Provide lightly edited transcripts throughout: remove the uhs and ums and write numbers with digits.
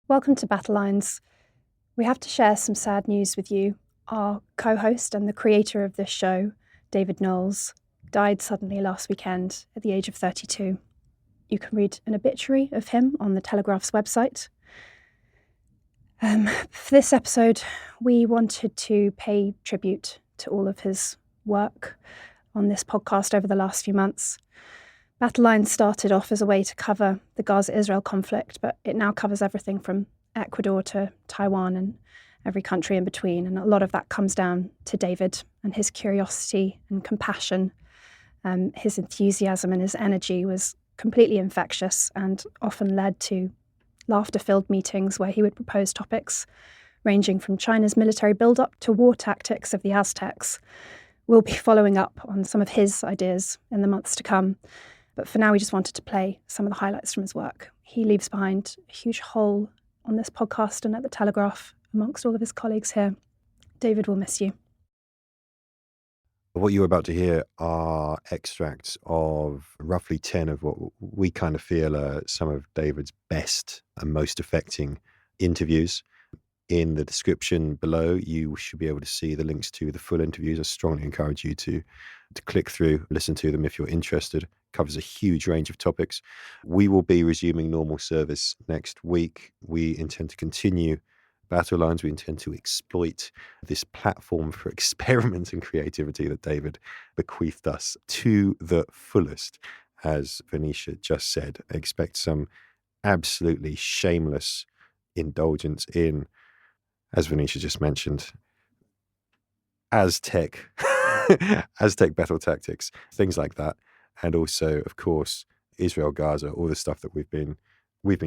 Welcome to Battle Lines. We have to share some sad news with you. Our co-host and the creator of this show, David Knowles, died suddenly last weekend at the age of 32. You can read an obituary of him on the Telegraph's website. For this episode, we wanted to pay tribute to all of his work on this podcast over the last few months. Battle Lines started off as a way to cover the Gaza-Israel conflict, but it now covers everything from Ecuador to Taiwan and every country in between. And a lot of that comes down to David and his curiosity and compassion. His enthusiasm and his energy was completely infectious and often led to laughter-filled meetings where he would propose topics ranging from China's military build-up to war tactics of the Aztecs. We'll be following up on some of his ideas in the months to come. But for now, we just wanted to play some of the highlights from his work. He leaves behind a huge hole on this podcast and at the Telegraph amongst all of his colleagues here. David will miss you. What you're about to hear are extracts of roughly 10 of what we kind of feel are some of David's best and most affecting interviews. In the description below, you should be able to see the links to the full interviews. I strongly encourage you to click through, listen to them if you're interested. Covers a huge range of topics. We will be resuming normal service next week. We intend to continue Battle Lines. We intend to exploit this platform for experiment and creativity that David bequeathed us to the fullest. As Venetia just said, expect some absolutely shameless indulgence in, as Venetia just mentioned, Aztec battle tactics, things like that. And also, of course, Israel, Gaza, all the stuff that we've been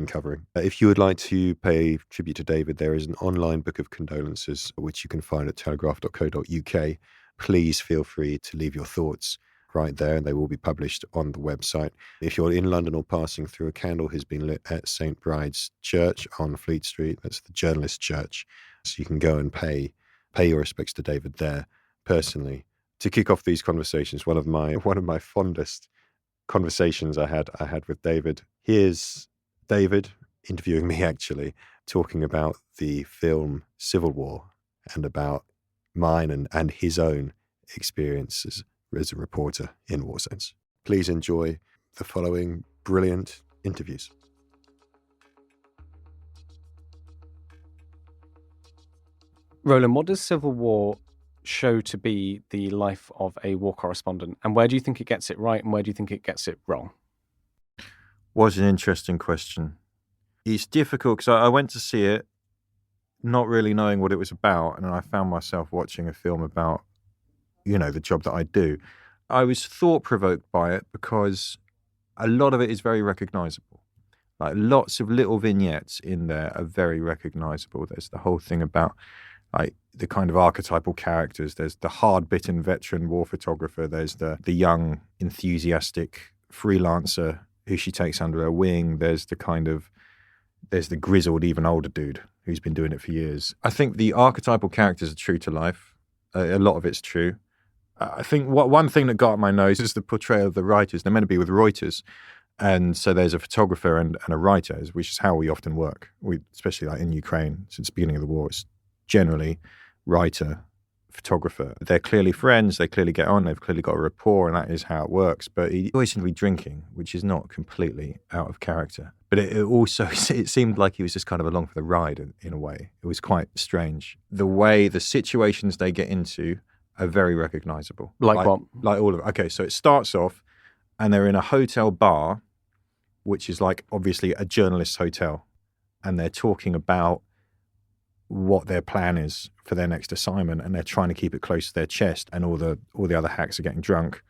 covering. If you would like to pay tribute to David, there is an online book of condolences, which you can find at telegraph.co.uk. Please feel free to leave your thoughts right there, and they will be published on the website. If you're in London or passing through, a candle has been lit at St. Bride's Church on Fleet Street. That's the Journalist Church. So you can go and pay your respects to David there personally. To kick off these conversations, one of my fondest conversations I had with David. Here's David interviewing me, actually, talking about the film Civil War and about mine and his own experiences as a reporter in war zones. Please enjoy the following brilliant interviews. Roland, what does Civil War show to be the life of a war correspondent, and where do you think it gets it right and where do you think it gets it wrong? Was an interesting question. It's difficult because I went to see it not really knowing what it was about, and I found myself watching a film about, the job that I do. I was thought-provoked by it because a lot of it is very recognizable. Like, lots of little vignettes in there are very recognizable. There's the whole thing about like the kind of archetypal characters. There's the hard-bitten veteran war photographer. There's the young, enthusiastic freelancer who she takes under her wing. There's the grizzled, even older dude who's been doing it for years. I think the archetypal characters are true to life. A lot of it's true. I think one thing that got on my nose is the portrayal of the writers. They're meant to be with Reuters. And so there's a photographer and a writer, which is how we often work. Especially like in Ukraine, since the beginning of the war, it's generally writer, photographer. They're clearly friends, they clearly get on, they've clearly got a rapport, and that is how it works. But he always seemed to be drinking, which is not completely out of character. But it seemed like he was just kind of along for the ride in a way. It was quite strange. The way the situations they get into are very recognizable. Like what? Like all of it. Okay, so it starts off and they're in a hotel bar, which is like obviously a journalist's hotel. And they're talking about what their plan is for their next assignment, and they're trying to keep it close to their chest, and all the other hacks are getting drunk.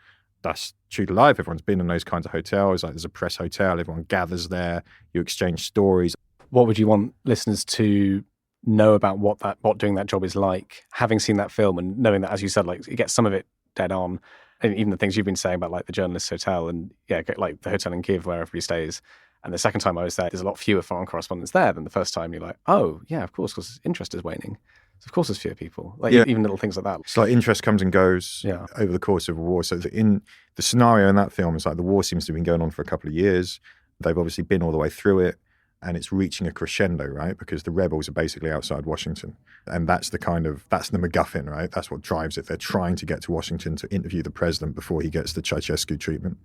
That's true to life. Everyone's been in those kinds of hotels. Like, there's a press hotel, everyone gathers there, you exchange stories. What would you want listeners to know about what doing that job is like, having seen that film and knowing that, as you said, like, it gets some of it dead on, and even the things you've been saying about like the journalist hotel and like the hotel in Kiev where everybody stays. And the second time I was there, there's a lot fewer foreign correspondents there than the first time. You're like, oh, yeah, of course, because interest is waning. So of course there's fewer people. Like, even little things like that. It's like interest comes and goes over the course of a war. So in the scenario in that film is like the war seems to have been going on for a couple of years. They've obviously been all the way through it. and it's reaching a crescendo, right? Because the rebels are basically outside Washington. And that's the MacGuffin, right? That's what drives it. They're trying to get to Washington to interview the president before he gets the Ceausescu treatment,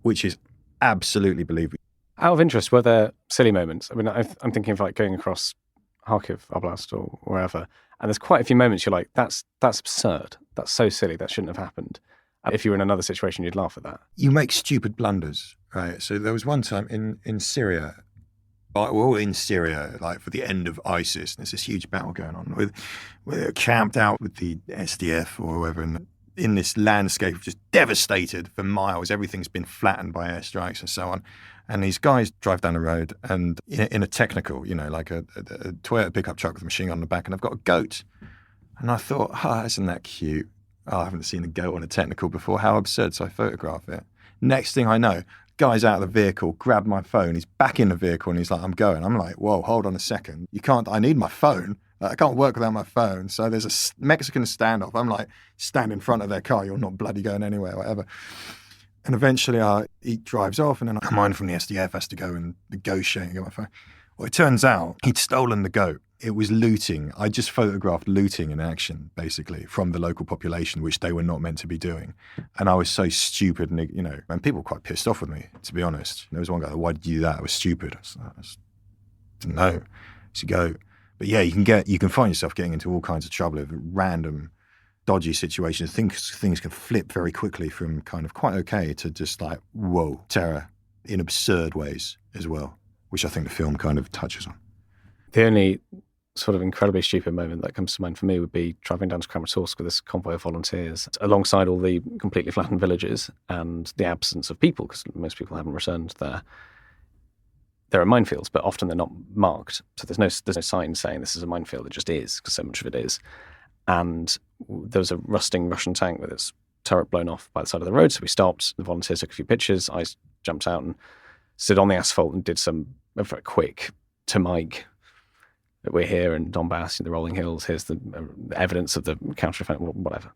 which is absolutely believable. Out of interest, were there silly moments? I mean, I'm thinking of like going across Kharkiv Oblast or wherever, and there's quite a few moments you're like, that's absurd. That's so silly. That shouldn't have happened. If you were in another situation, you'd laugh at that. You make stupid blunders, right? So there was one time in Syria, we're all in Syria, like for the end of ISIS, and there's this huge battle going on. We're camped out with the SDF or whoever, in this landscape just devastated for miles. Everything's been flattened by airstrikes and so on. And these guys drive down the road and in a technical, like a Toyota pickup truck with a machine gun on the back, and I've got a goat. And I thought, isn't that cute? I haven't seen a goat on a technical before. How absurd. So I photograph it. Next thing I know, guy's out of the vehicle, grabbed my phone. He's back in the vehicle and he's like, I'm going. I'm like, whoa, hold on a second. I need my phone. I can't work without my phone. So there's a Mexican standoff. I'm like, stand in front of their car. You're not bloody going anywhere, whatever. And eventually he drives off, and then mine from the SDF has to go and negotiate and get my phone. Well, it turns out he'd stolen the goat. It was looting. I just photographed looting in action, basically, from the local population, which they were not meant to be doing. And I was so stupid, and and people were quite pissed off with me, to be honest. There was one guy, why did you do that? I was stupid. I just didn't know. It's a goat. But yeah, you can find yourself getting into all kinds of trouble with random dodgy situations. Things can flip very quickly from kind of quite okay to just like, whoa, terror in absurd ways as well, which I think the film kind of touches on. The only sort of incredibly stupid moment that comes to mind for me would be driving down to Kramatorsk with this convoy of volunteers alongside all the completely flattened villages and the absence of people, because most people haven't returned there. There are minefields, but often they're not marked. So there's no sign saying this is a minefield. It just is, because so much of it is. And there was a rusting Russian tank with its turret blown off by the side of the road. So we stopped. The volunteers took a few pictures. I jumped out and stood on the asphalt and did some very quick to Mike that we're here in Donbass, in the rolling hills. Here's the evidence of the counter-offensive, whatever.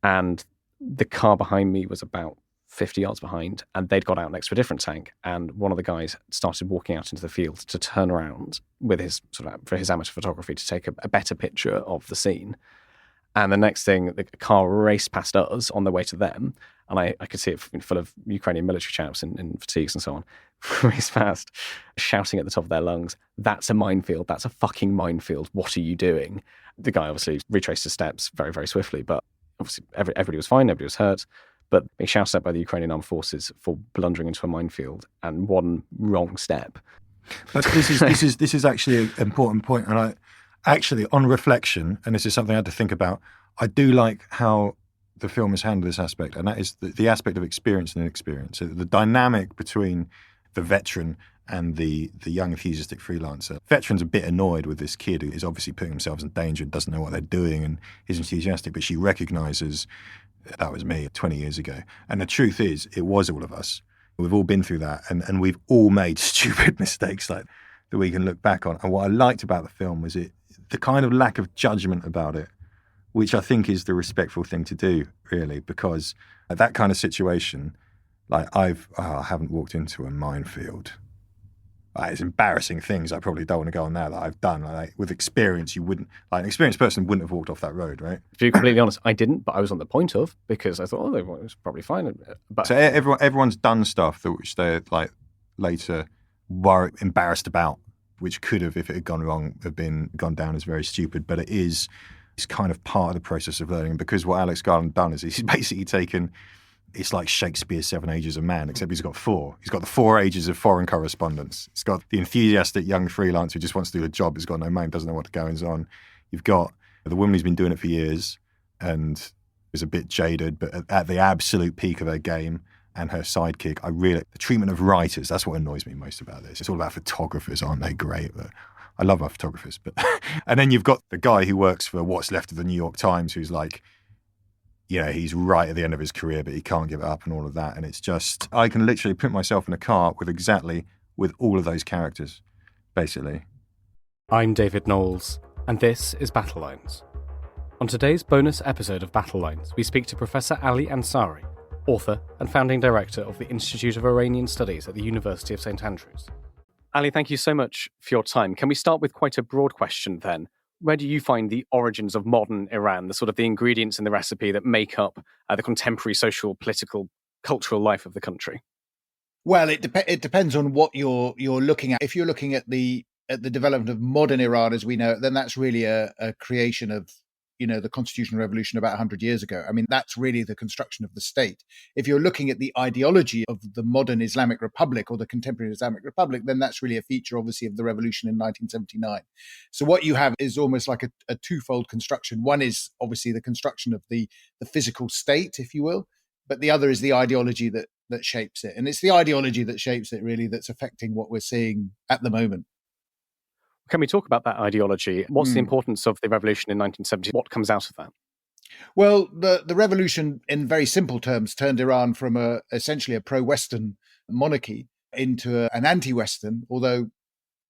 And the car behind me was about 50 yards behind, and they'd got out next to a different tank. And one of the guys started walking out into the field to turn around with his for his amateur photography to take a better picture of the scene. And the next thing, the car raced past us on the way to them. And I could see it full of Ukrainian military chaps in fatigues and so on, raced past, shouting at the top of their lungs, "That's a minefield. That's a fucking minefield. What are you doing?" The guy obviously retraced his steps very, very swiftly, but obviously everybody was fine. Nobody was hurt. But being shouted at by the Ukrainian armed forces for blundering into a minefield and one wrong step. But this is actually an important point. And I actually, on reflection, and this is something I had to think about, I do like how the film has handled this aspect, and that is the aspect of experience and inexperience. So the dynamic between the veteran and the young enthusiastic freelancer. Veteran's a bit annoyed with this kid who is obviously putting themselves in danger and doesn't know what they're doing and is enthusiastic, but she recognises that was me 20 years ago. And the truth is, it was all of us. We've all been through that, and we've all made stupid mistakes like that we can look back on. And what I liked about the film was the kind of lack of judgment about it, which I think is the respectful thing to do, really, because that kind of situation, like I haven't walked into a minefield. It's embarrassing things I probably don't want to go on now that I've done. Like with experience, you wouldn't, like an experienced person wouldn't have walked off that road, right? To be completely honest, I didn't, but I was on the point of, because I thought, it was probably fine. But so everyone's done stuff which they're like later were embarrassed about, which could have, if it had gone wrong, gone down as very stupid. But it's kind of part of the process of learning, because what Alex Garland done is he's basically taken. It's like Shakespeare's 7 Ages of Man, except he's got 4. He's got the 4 ages of foreign correspondence. He's got the enthusiastic young freelancer who just wants to do a job, has got no mind, doesn't know what goes on. You've got the woman who's been doing it for years and is a bit jaded, but at the absolute peak of her game, and her sidekick. The treatment of writers, that's what annoys me most about this. It's all about photographers, aren't they great? But I love our photographers. But and then you've got the guy who works for what's left of the New York Times, who's like, he's right at the end of his career, but he can't give it up and all of that. And it's just, I can literally put myself in a car with all of those characters, basically. I'm David Knowles, and this is Battle Lines. On today's bonus episode of Battle Lines, we speak to Professor Ali Ansari, author and founding director of the Institute of Iranian Studies at the University of St. Andrews. Ali, thank you so much for your time. Can we start with quite a broad question then? Where do you find the origins of modern Iran, the sort of the ingredients in the recipe that make up the contemporary social, political, cultural life of the country? Well, it depends on what you're looking at. If you're looking at the development of modern Iran as we know it, then that's really a creation of the constitutional revolution about 100 years ago. I mean, that's really the construction of the state. If you're looking at the ideology of the modern Islamic Republic or the contemporary Islamic Republic, then that's really a feature, obviously, of the revolution in 1979. So what you have is almost like a twofold construction. One is obviously the construction of the physical state, if you will, but the other is the ideology that shapes it. And it's the ideology that shapes it, really, that's affecting what we're seeing at the moment. Can we talk about that ideology? What's the importance of the revolution in 1970? What comes out of that? Well, the revolution, in very simple terms, turned Iran from essentially a pro-Western monarchy into an anti-Western, although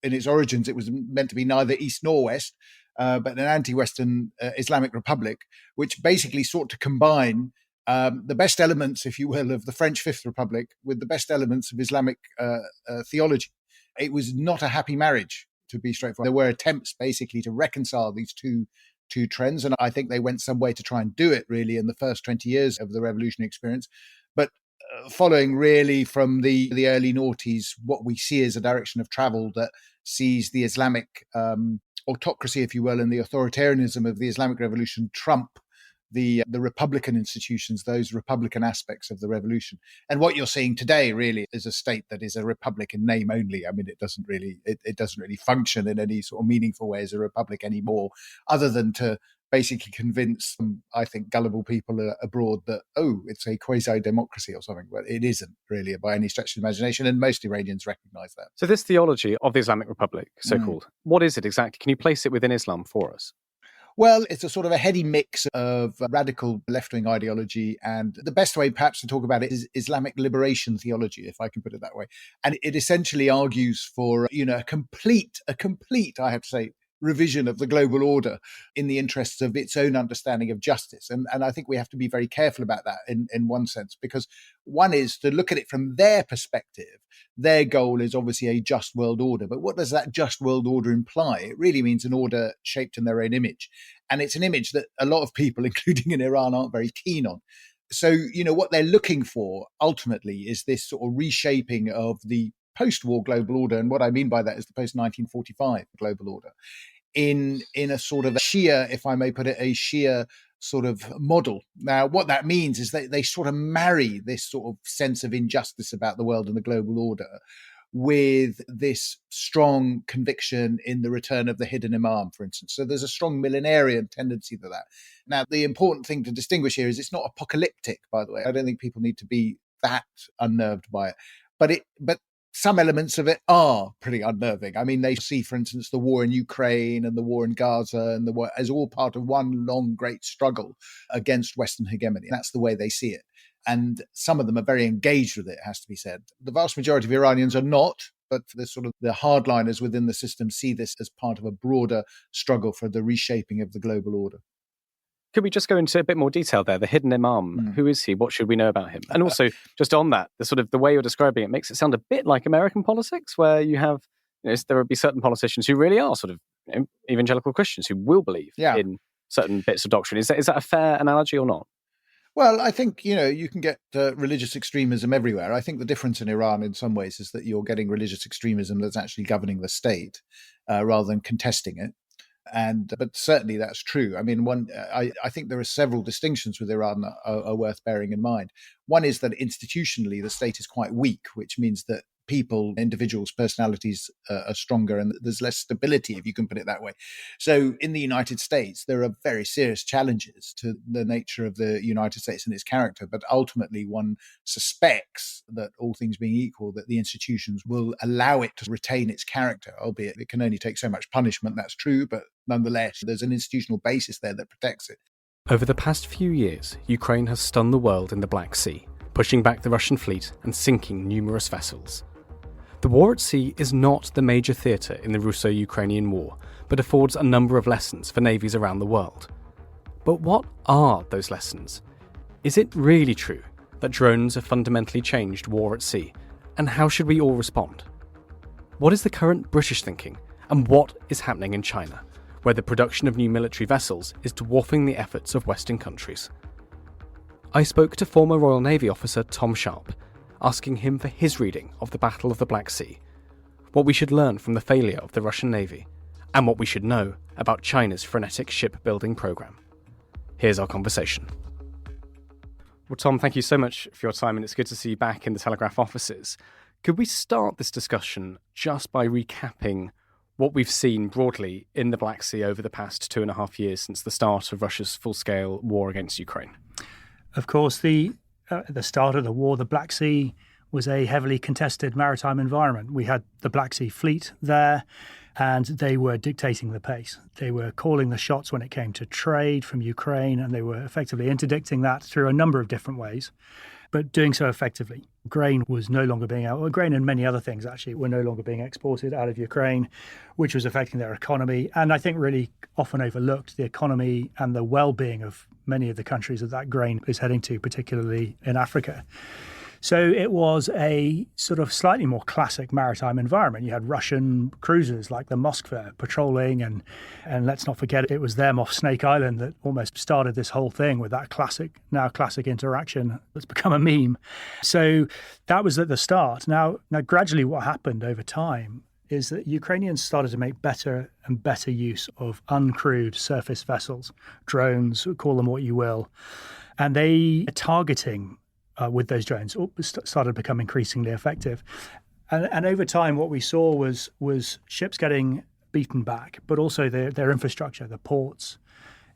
in its origins it was meant to be neither East nor West, but an anti-Western Islamic Republic, which basically sought to combine the best elements, if you will, of the French Fifth Republic with the best elements of Islamic theology. It was not a happy marriage, to be straightforward. There were attempts basically to reconcile these two trends, and I think they went some way to try and do it really in the first 20 years of the revolutionary experience. But following really from the early noughties, what we see is a direction of travel that sees the Islamic autocracy, if you will, and the authoritarianism of the Islamic Revolution trump the Republican institutions, those Republican aspects of the revolution. And what you're seeing today really is a state that is a republic in name only. I mean, it doesn't really function in any sort of meaningful way as a republic anymore, other than to basically convince, I think, gullible people abroad that, it's a quasi-democracy or something. But it isn't really by any stretch of the imagination, and most Iranians recognize that. So this theology of the Islamic Republic, so-called, what is it exactly? Can you place it within Islam for us? Well, it's a sort of a heady mix of radical left-wing ideology, and the best way perhaps to talk about it is Islamic liberation theology, if I can put it that way. And it essentially argues for, a complete, I have to say, revision of the global order in the interests of its own understanding of justice. And I think we have to be very careful about that in one sense, because one is to look at it from their perspective. Their goal is obviously a just world order. But what does that just world order imply? It really means an order shaped in their own image. And it's an image that a lot of people, including in Iran, aren't very keen on. So, what they're looking for ultimately is this sort of reshaping of the post-war global order. And what I mean by that is the post-1945 global order in a sort of a Shia, if I may put it, a Shia sort of model. Now, what that means is that they sort of marry this sort of sense of injustice about the world and the global order with this strong conviction in the return of the hidden imam, for instance. So there's a strong millenarian tendency to that. Now, the important thing to distinguish here is it's not apocalyptic, by the way. I don't think people need to be that unnerved by it. But some elements of it are pretty unnerving. I mean, they see, for instance, the war in Ukraine and the war in Gaza and the war as all part of one long, great struggle against Western hegemony. That's the way they see it. And some of them are very engaged with it, has to be said. The vast majority of Iranians are not, but the hardliners within the system see this as part of a broader struggle for the reshaping of the global order. Could we just go into a bit more detail there? The hidden imam, who is he? What should we know about him? And also, just on that, the way you're describing it makes it sound a bit like American politics, where you have, there would be certain politicians who really are evangelical Christians who will believe in certain bits of doctrine. Is that a fair analogy or not? Well, I think, you can get religious extremism everywhere. I think the difference in Iran in some ways is that you're getting religious extremism that's actually governing the state rather than contesting it. But certainly that's true. I mean, I think there are several distinctions with Iran that are worth bearing in mind. One is that institutionally the state is quite weak, which means that individuals' personalities are stronger and there's less stability, if you can put it that way. So in the United States, there are very serious challenges to the nature of the United States and its character. But ultimately, one suspects that all things being equal, that the institutions will allow it to retain its character, albeit it can only take so much punishment. That's true. But nonetheless, there's an institutional basis there that protects it. Over the past few years, Ukraine has stunned the world in the Black Sea, pushing back the Russian fleet and sinking numerous vessels. The war at sea is not the major theatre in the Russo-Ukrainian war, but affords a number of lessons for navies around the world. But what are those lessons? Is it really true that drones have fundamentally changed war at sea? And how should we all respond? What is the current British thinking, and what is happening in China, where the production of new military vessels is dwarfing the efforts of Western countries? I spoke to former Royal Navy officer Tom Sharp, asking him for his reading of the Battle of the Black Sea, what we should learn from the failure of the Russian Navy, and what we should know about China's frenetic shipbuilding program. Here's our conversation. Well, Tom, thank you so much for your time, and it's good to see you back in the Telegraph offices. Could we start this discussion just by recapping what we've seen broadly in the Black Sea over the past 2.5 years since the start of Russia's full-scale war against Ukraine? Of course, at the start of the war, the Black Sea was a heavily contested maritime environment. We had the Black Sea Fleet there, and they were dictating the pace. They were calling the shots when it came to trade from Ukraine, and they were effectively interdicting that through a number of different ways, but doing so effectively. Grain and many other things actually were no longer being exported out of Ukraine, which was affecting their economy. And I think really often overlooked, the economy and the well-being of many of the countries that grain is heading to, particularly in Africa. So it was a sort of slightly more classic maritime environment. You had Russian cruisers like the Moskva patrolling, and let's not forget it was them off Snake Island that almost started this whole thing with that classic interaction that's become a meme. So that was at the start. Now gradually what happened over time is that Ukrainians started to make better and better use of uncrewed surface vessels, drones, call them what you will, and they targeting with those drones started to become increasingly effective. And over time, what we saw was ships getting beaten back, but also their infrastructure, the ports,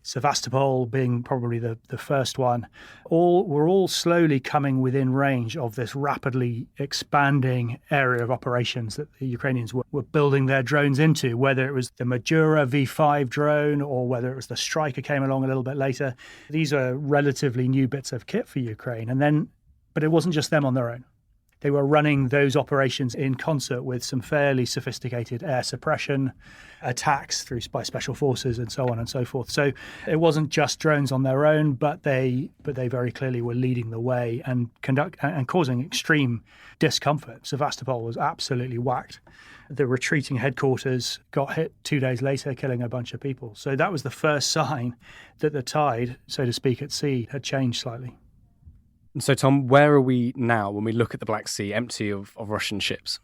Sevastopol being probably the first one, were all slowly coming within range of this rapidly expanding area of operations that the Ukrainians were building their drones into, whether it was the Majura V5 drone or whether it was the Striker came along a little bit later. These are relatively new bits of kit for Ukraine. But it wasn't just them on their own. They were running those operations in concert with some fairly sophisticated air suppression attacks by special forces and so on and so forth. So it wasn't just drones on their own, but they very clearly were leading the way and causing extreme discomfort. Sevastopol was absolutely whacked. The retreating headquarters got hit 2 days later, killing a bunch of people. So that was the first sign that the tide, so to speak, at sea had changed slightly. So, Tom, where are we now when we look at the Black Sea empty of Russian ships?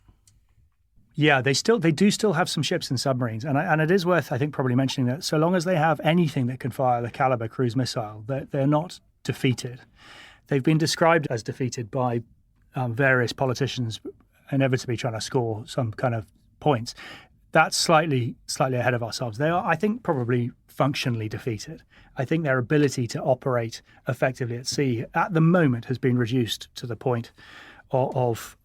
Yeah, they do still have some ships and submarines. And it is worth, I think, probably mentioning that so long as they have anything that can fire the Caliber cruise missile, they're not defeated. They've been described as defeated by various politicians inevitably trying to score some kind of points. That's slightly ahead of ourselves. They are, I think, probably functionally defeated. I think their ability to operate effectively at sea at the moment has been reduced to the point of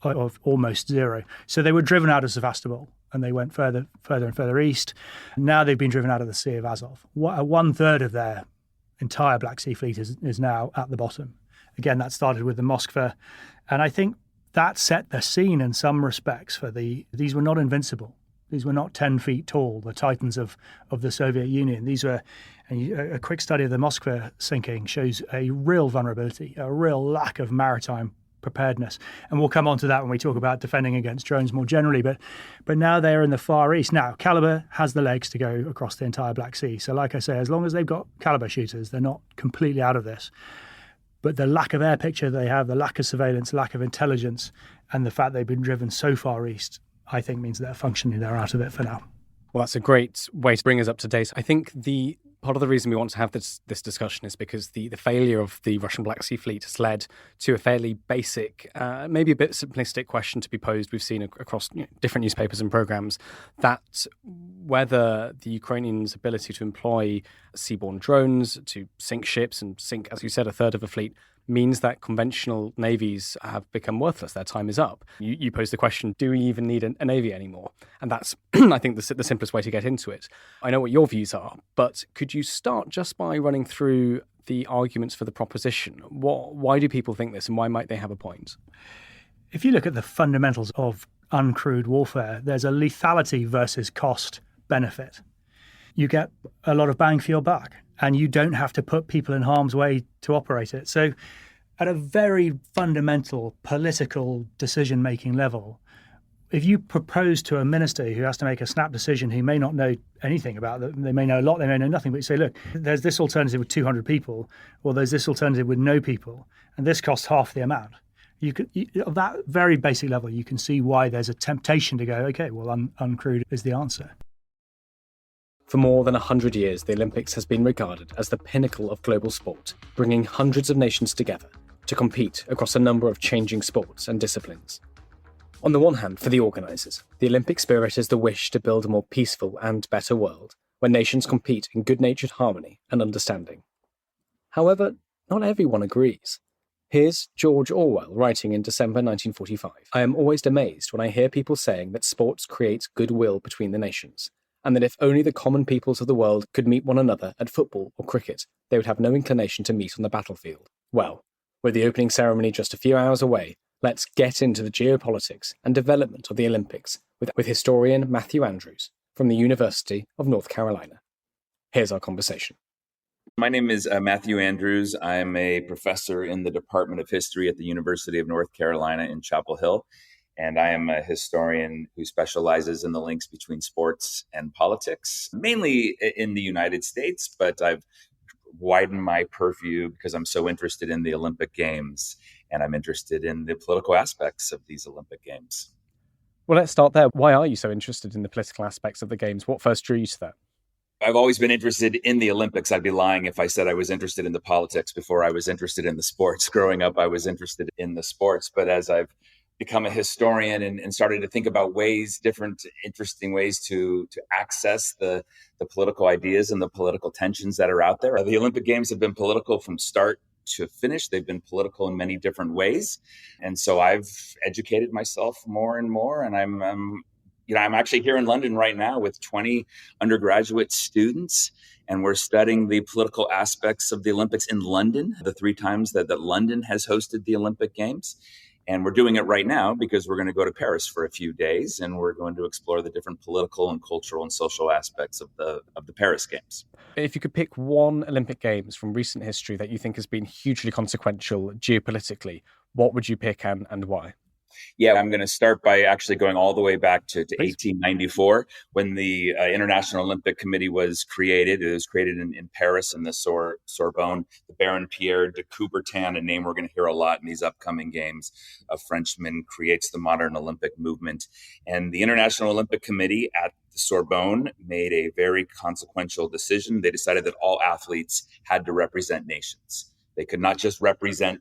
almost zero. So they were driven out of Sevastopol and they went further and further east. Now they've been driven out of the Sea of Azov. 1/3 of their entire Black Sea fleet is now at the bottom. Again, that started with the Moskva. And I think that set the scene in some respects for these were not invincible. These were not 10 feet tall, the titans of the Soviet Union. These were, and a quick study of the Moskva sinking shows a real vulnerability, a real lack of maritime preparedness. And we'll come on to that when we talk about defending against drones more generally. But now they're in the Far East. Now, Caliber has the legs to go across the entire Black Sea. So like I say, as long as they've got Caliber shooters, they're not completely out of this. But the lack of air picture they have, the lack of surveillance, lack of intelligence, and the fact they've been driven so far east, I think means that functionally they're out of it for now. Well, that's a great way to bring us up to date. I think the part of the reason we want to have this discussion is because the failure of the Russian Black Sea Fleet has led to a fairly basic, maybe a bit simplistic question to be posed. We've seen across different newspapers and programs that whether the Ukrainians' ability to employ seaborne drones to sink ships and sink, as you said, 1/3 of a fleet means that conventional navies have become worthless. Their time is up. You pose the question, do we even need a navy anymore? And that's, I think, the simplest way to get into it. I know what your views are, but could you start just by running through the arguments for the proposition? Why do people think this, and why might they have a point? If you look at the fundamentals of uncrewed warfare, there's a lethality versus cost benefit. You get a lot of bang for your buck, and you don't have to put people in harm's way to operate it. So at a very fundamental political decision-making level, If you propose to a minister who has to make a snap decision, who may not know anything about it, they may know a lot, they may know nothing, but you say, look, there's this alternative with 200 people, or there's this alternative with no people, and this costs half the amount. At that very basic level, you can see why there's a temptation to go, okay, well, uncrewed is the answer. For more than 100 years, the Olympics has been regarded as the pinnacle of global sport, bringing hundreds of nations together to compete across a number of changing sports and disciplines. On the one hand, for the organisers, the Olympic spirit is the wish to build a more peaceful and better world, where nations compete in good-natured harmony and understanding. However, not everyone agrees. Here's George Orwell writing in December 1945. I am always amazed when I hear people saying that sports create goodwill between the nations, and that if only the common peoples of the world could meet one another at football or cricket, they would have no inclination to meet on the battlefield. Well, with the opening ceremony just a few hours away, let's get into the geopolitics and development of the Olympics with historian Matthew Andrews from the University of North Carolina. Here's our conversation. My name is Matthew Andrews. I'm a professor in the Department of History at the University of North Carolina in Chapel Hill, and I am a historian who specializes in the links between sports and politics, mainly in the United States, but I've widened my purview because I'm so interested in the Olympic Games, and I'm interested in the political aspects of these Olympic Games. Well, let's start there. Why are you so interested in the political aspects of the Games? What first drew you to that? I've always been interested in the Olympics. I'd be lying if I said I was interested in the politics before I was interested in the sports. Growing up, I was interested in the sports. But as I've become a historian and started to think about different interesting ways to access the political ideas and the political tensions that are out there, the Olympic Games have been political from start to finish. They've been political in many different ways. And so I've educated myself more and more, and I'm actually here in London right now with 20 undergraduate students, and we're studying the political aspects of the Olympics in London, the 3 times that London has hosted the Olympic Games. And we're doing it right now because we're going to go to Paris for a few days, and we're going to explore the different political and cultural and social aspects of the Paris Games. If you could pick one Olympic Games from recent history that you think has been hugely consequential geopolitically, what would you pick and why? Yeah, I'm going to start by actually going all the way back to 1894 when the International Olympic Committee was created. It was created in Paris in the Sorbonne. The Baron Pierre de Coubertin, a name we're going to hear a lot in these upcoming games, a Frenchman, creates the modern Olympic movement. And the International Olympic Committee at the Sorbonne made a very consequential decision. They decided that all athletes had to represent nations. They could not just represent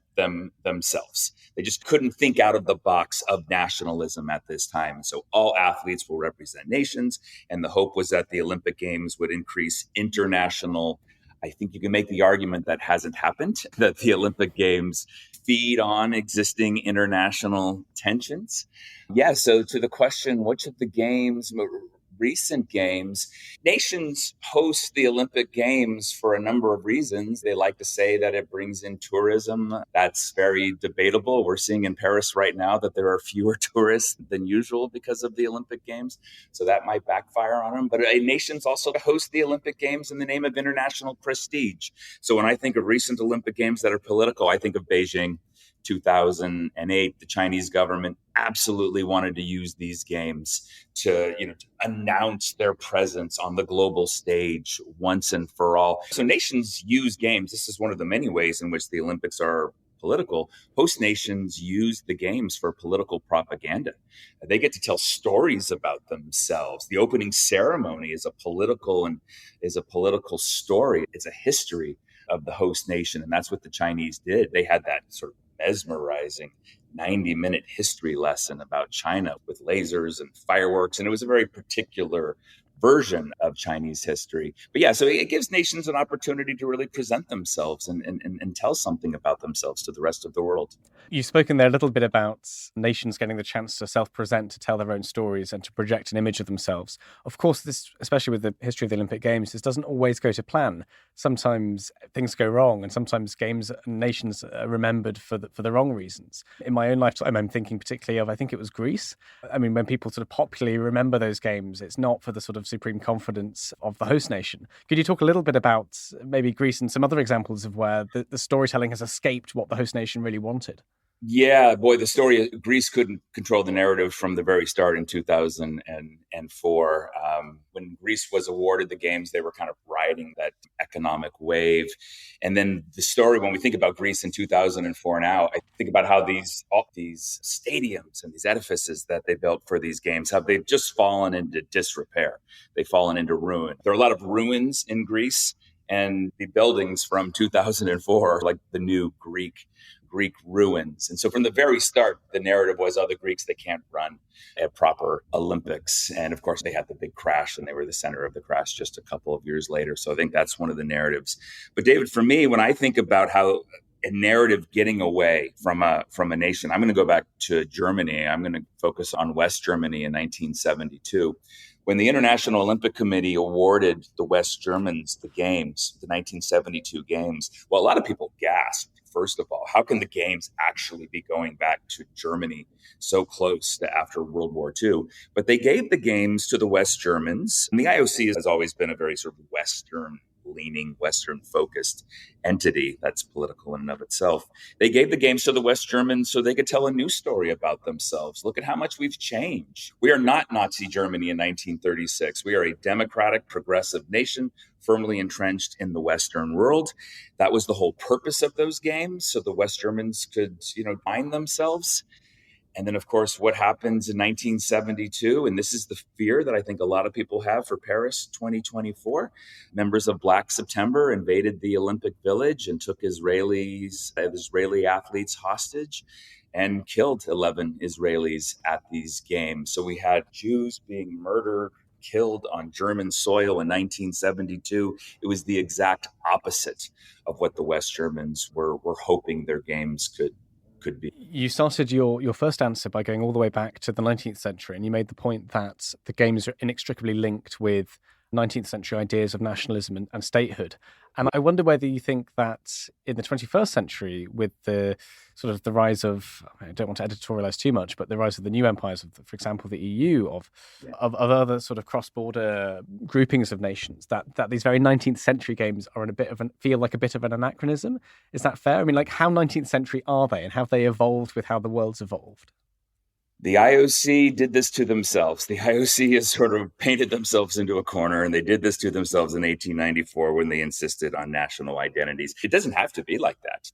themselves. They just couldn't think out of the box of nationalism at this time. And so all athletes will represent nations. And the hope was that the Olympic Games would increase international. I think you can make the argument that hasn't happened, that the Olympic Games feed on existing international tensions. Yeah, so to the question, which of the games, recent games, nations host the Olympic Games for a number of reasons. They like to say that it brings in tourism. That's very debatable. We're seeing in Paris right now that there are fewer tourists than usual because of the Olympic Games. So that might backfire on them. But nations also host the Olympic Games in the name of international prestige. So when I think of recent Olympic Games that are political, I think of Beijing. 2008, the Chinese government absolutely wanted to use these games to announce their presence on the global stage once and for all. So nations use games. This is one of the many ways in which the Olympics are political. Host nations use the games for political propaganda. They get to tell stories about themselves. The opening ceremony is a political story. It's a history of the host nation. And that's what the Chinese did. They had that sort of mesmerizing 90-minute history lesson about China with lasers and fireworks. And it was a very particular version of Chinese history. But yeah, so it gives nations an opportunity to really present themselves and tell something about themselves to the rest of the world. You've spoken there a little bit about nations getting the chance to self-present, to tell their own stories and to project an image of themselves. Of course, this, especially with the history of the Olympic Games, this doesn't always go to plan. Sometimes things go wrong, and sometimes games and nations are remembered for the wrong reasons. In my own lifetime, I'm thinking particularly of, I think it was Greece. I mean, when people sort of popularly remember those games, it's not for the sort of supreme confidence of the host nation. Could you talk a little bit about maybe Greece and some other examples of where the storytelling has escaped what the host nation really wanted? Yeah, boy, the story, Greece couldn't control the narrative from the very start in 2004. When Greece was awarded the games, they were kind of riding that economic wave. And then the story, when we think about Greece in 2004 now, I think about how all these stadiums and these edifices that they built for these games, how they've just fallen into disrepair. They've fallen into ruin. There are a lot of ruins in Greece, and the buildings from 2004 are like the new Greek ruins. And so from the very start, the narrative was, the Greeks, they can't run a proper Olympics. And of course, they had the big crash, and they were the center of the crash just a couple of years later. So I think that's one of the narratives. But David, for me, when I think about how a narrative getting away from a nation, I'm going to go back to Germany. I'm going to focus on West Germany in 1972. When the International Olympic Committee awarded the West Germans the games, the 1972 games, well, a lot of people gasped. First of all, how can the games actually be going back to Germany so close to after World War II? But they gave the games to the West Germans. And the IOC has always been a very sort of Western-leaning, Western-focused entity that's political in and of itself. They gave the games to the West Germans so they could tell a new story about themselves. Look at how much we've changed. We are not Nazi Germany in 1936. We are a democratic, progressive nation, firmly entrenched in the Western world. That was the whole purpose of those games, so the West Germans could, find themselves. And then, of course, what happens in 1972, and this is the fear that I think a lot of people have for Paris 2024, members of Black September invaded the Olympic Village and took Israeli athletes hostage and killed 11 Israelis at these games. So we had Jews being murdered, killed on German soil in 1972. It was the exact opposite of what the West Germans were hoping their games could be. You started your first answer by going all the way back to the 19th century, and you made the point that the games are inextricably linked with 19th century ideas of nationalism and statehood. And I wonder whether you think that in the 21st century, with the sort of the rise of, I don't want to editorialize too much, but the rise of the new empires, for example, the EU, of other sort of cross-border groupings of nations, that these very 19th century games are feel like a bit of an anachronism. Is that fair? I mean, like, how 19th century are they, and have they evolved with how the world's evolved? The IOC did this to themselves. The IOC has sort of painted themselves into a corner, and they did this to themselves in 1894 when they insisted on national identities. It doesn't have to be like that.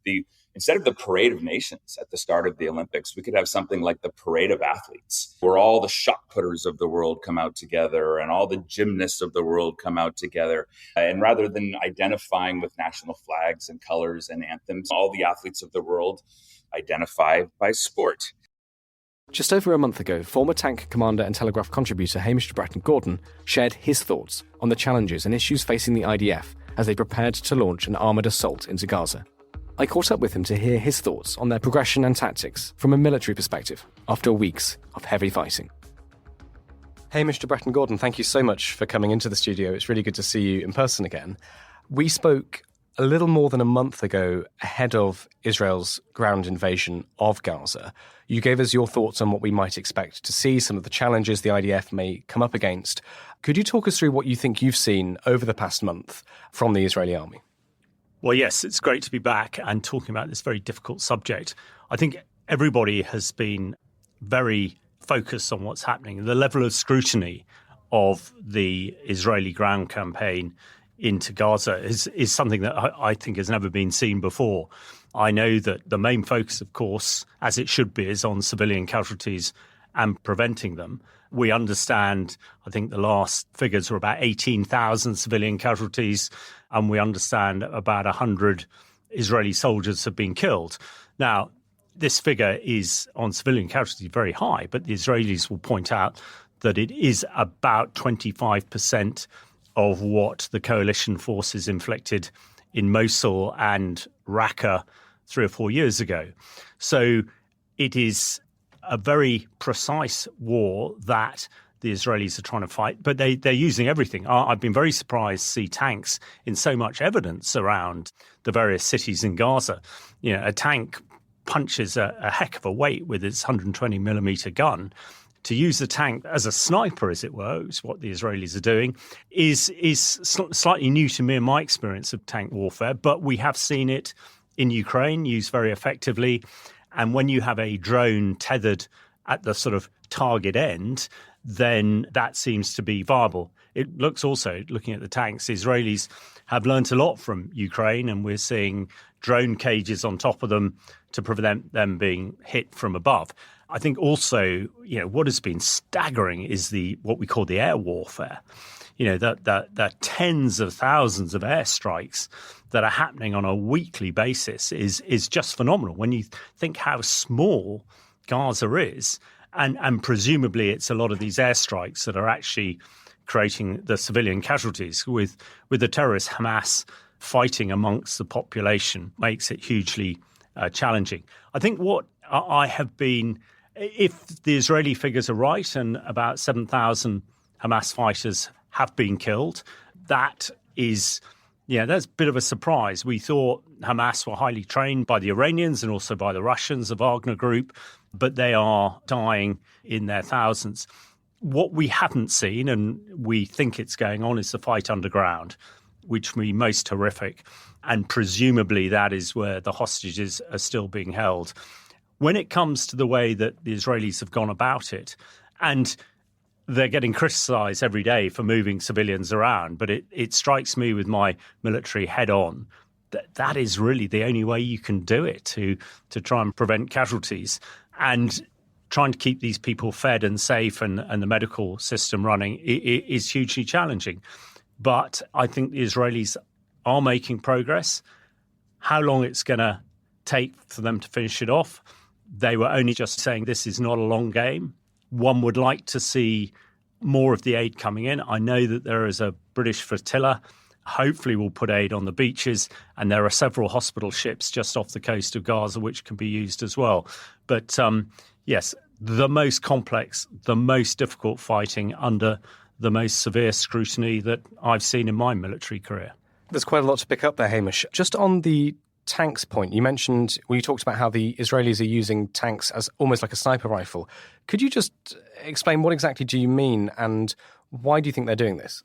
Instead of the parade of nations at the start of the Olympics, we could have something like the parade of athletes, where all the shot putters of the world come out together and all the gymnasts of the world come out together. And rather than identifying with national flags and colors and anthems, all the athletes of the world identify by sport. Just over a month ago, former tank commander and Telegraph contributor Hamish Breon Gordon shared his thoughts on the challenges and issues facing the IDF as they prepared to launch an armoured assault into Gaza. I caught up with him to hear his thoughts on their progression and tactics from a military perspective after weeks of heavy fighting. Hamish Breon Gordon, thank you so much for coming into the studio. It's really good to see you in person again. We spoke a little more than a month ago ahead of Israel's ground invasion of Gaza. You gave us your thoughts on what we might expect to see, some of the challenges the IDF may come up against. Could you talk us through what you think you've seen over the past month from the Israeli army? Well, yes, it's great to be back and talking about this very difficult subject. I think everybody has been very focused on what's happening. The level of scrutiny of the Israeli ground campaign into Gaza is something that I think has never been seen before. I know that the main focus, of course, as it should be, is on civilian casualties and preventing them. We understand, I think the last figures were about 18,000 civilian casualties, and we understand about 100 Israeli soldiers have been killed. Now, this figure is on civilian casualties very high, but the Israelis will point out that it is about 25% of what the coalition forces inflicted in Mosul and Raqqa 3 or 4 years ago. So it is a very precise war that the Israelis are trying to fight, but they're using everything. I've been very surprised to see tanks in so much evidence around the various cities in Gaza. You know, a tank punches a heck of a weight with its 120 millimeter gun. To use the tank as a sniper, as it were, is what the Israelis are doing, is slightly new to me in my experience of tank warfare, but we have seen it in Ukraine used very effectively. And when you have a drone tethered at the sort of target end, then that seems to be viable. It looks also, looking at the tanks, Israelis have learnt a lot from Ukraine, and we're seeing drone cages on top of them to prevent them being hit from above. I think also, what has been staggering is what we call the air warfare. The tens of thousands of airstrikes that are happening on a weekly basis is just phenomenal. When you think how small Gaza is, and presumably it's a lot of these airstrikes that are actually creating the civilian casualties with the terrorist Hamas fighting amongst the population makes it hugely challenging. I think what I have been, if the Israeli figures are right and about 7,000 Hamas fighters have been killed, that is, that's a bit of a surprise. We thought Hamas were highly trained by the Iranians and also by the Russians, the Wagner group, but they are dying in their thousands. What we haven't seen, and we think it's going on, is the fight underground, which would be most horrific. And presumably that is where the hostages are still being held. When it comes to the way that the Israelis have gone about it, and they're getting criticised every day for moving civilians around, but it strikes me with my military head on that is really the only way you can do it to try and prevent casualties. And trying to keep these people fed and safe and the medical system running is hugely challenging. But I think the Israelis are making progress. How long it's going to take for them to finish it off, they were only just saying this is not a long game. One would like to see more of the aid coming in. I know that there is a British flotilla. Hopefully we'll put aid on the beaches, and there are several hospital ships just off the coast of Gaza which can be used as well. But yes, the most complex, the most difficult fighting under the most severe scrutiny that I've seen in my military career. There's quite a lot to pick up there, Hamish. Just on the tanks point, you mentioned, you talked about how the Israelis are using tanks as almost like a sniper rifle. Could you just explain what exactly do you mean, and why do you think they're doing this?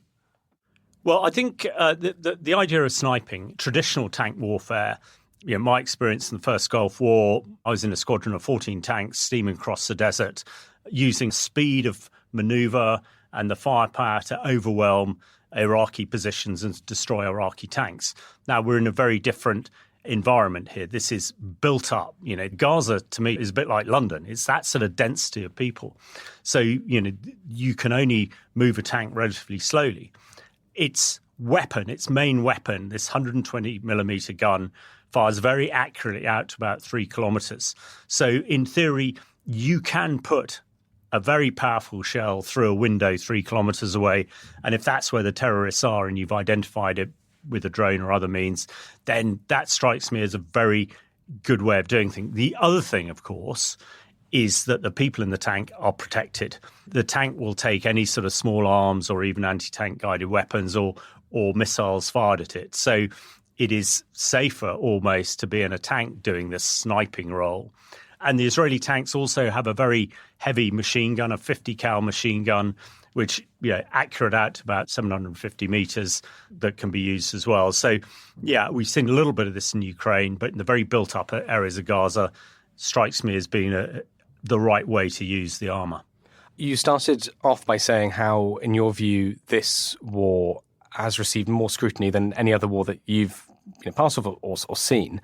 Well, I think the idea of sniping, traditional tank warfare, my experience in the first Gulf War, I was in a squadron of 14 tanks steaming across the desert, using speed of manoeuvre and the firepower to overwhelm Iraqi positions and destroy Iraqi tanks. Now, we're in a very different environment here. This is built up. Gaza, to me, is a bit like London. It's that sort of density of people. So, you can only move a tank relatively slowly. Its main weapon, this 120 millimeter gun, fires very accurately out to about 3 kilometers. So in theory, you can put a very powerful shell through a window 3 kilometers away. And if that's where the terrorists are and you've identified it with a drone or other means, then that strikes me as a very good way of doing things. The other thing, of course, is that the people in the tank are protected. The tank will take any sort of small arms or even anti-tank guided weapons or missiles fired at it. So it is safer almost to be in a tank doing this sniping role. And the Israeli tanks also have a very heavy machine gun, a 50 cal machine gun, which, accurate out to about 750 meters, that can be used as well. So, we've seen a little bit of this in Ukraine, but in the very built up areas of Gaza, strikes me as being the right way to use the armour. You started off by saying how, in your view, this war has received more scrutiny than any other war that you've been part of or seen.